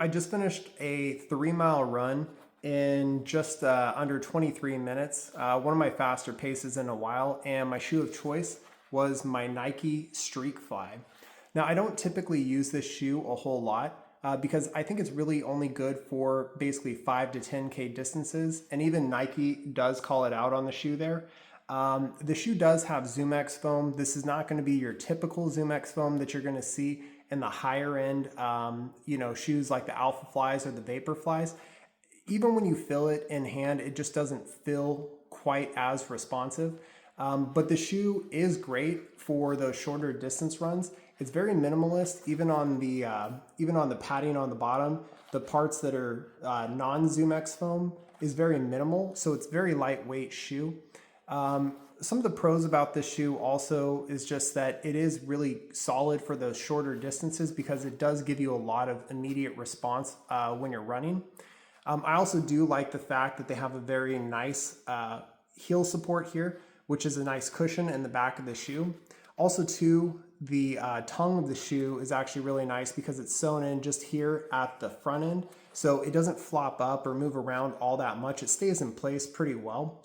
I just finished a 3 mile run in just under 23 minutes, one of my faster paces in a while, and my shoe of choice was my Nike Streakfly. Now, I don't typically use this shoe a whole lot because I think it's really only good for basically 5 to 10K distances, and even Nike does call it out on the shoe there. The shoe does have ZoomX foam. This is not going to be your typical ZoomX foam that you're going to see in the higher end, shoes like the Alpha Flies or the Vapor Flies. Even when you feel it in hand, it just doesn't feel quite as responsive. But the shoe is great for those shorter distance runs. It's very minimalist, even on the padding on the bottom. The parts that are non-ZoomX foam is very minimal, so it's very lightweight shoe. Some of the pros about this shoe also is just that it is really solid for those shorter distances because it does give you a lot of immediate response when you're running. I also do like the fact that they have a very nice heel support here, which is a nice cushion in the back of the shoe. Also too, the tongue of the shoe is actually really nice because it's sewn in just here at the front end. So it doesn't flop up or move around all that much. It stays in place pretty well.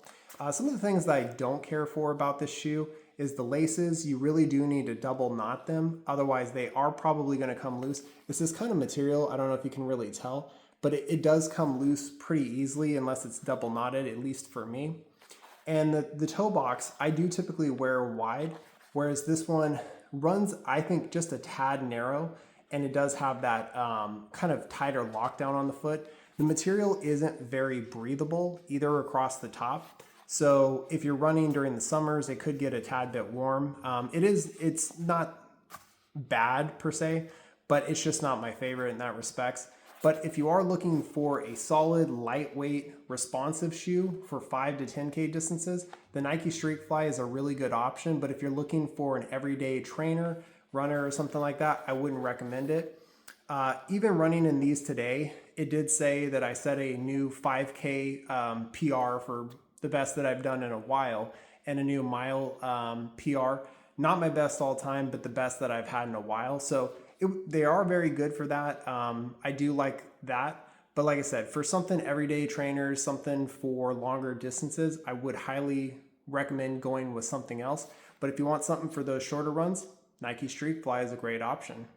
Some of the things that I don't care for about this shoe is the laces. You really do need to double knot them. Otherwise, they are probably going to come loose. It's this kind of material. I don't know if you can really tell, but it does come loose pretty easily unless it's double knotted, at least for me. And the toe box, I do typically wear wide, whereas this one runs, I think, just a tad narrow, and it does have that kind of tighter lockdown on the foot. The material isn't very breathable either across the top. So if you're running during the summers, it could get a tad bit warm. It's not bad per se, but it's just not my favorite in that respects. But if you are looking for a solid, lightweight, responsive shoe for 5 to 10K distances, the Nike Streakfly is a really good option. But if you're looking for an everyday trainer, runner, or something like that, I wouldn't recommend it. Even running in these today, it did say that I set a new 5K PR for the best that I've done in a while, and a new mile PR. Not my best all time, but the best that I've had in a while. So they are very good for that. I do like that. But like I said, for something everyday trainers, something for longer distances, I would highly recommend going with something else. But if you want something for those shorter runs, Nike Streakfly is a great option.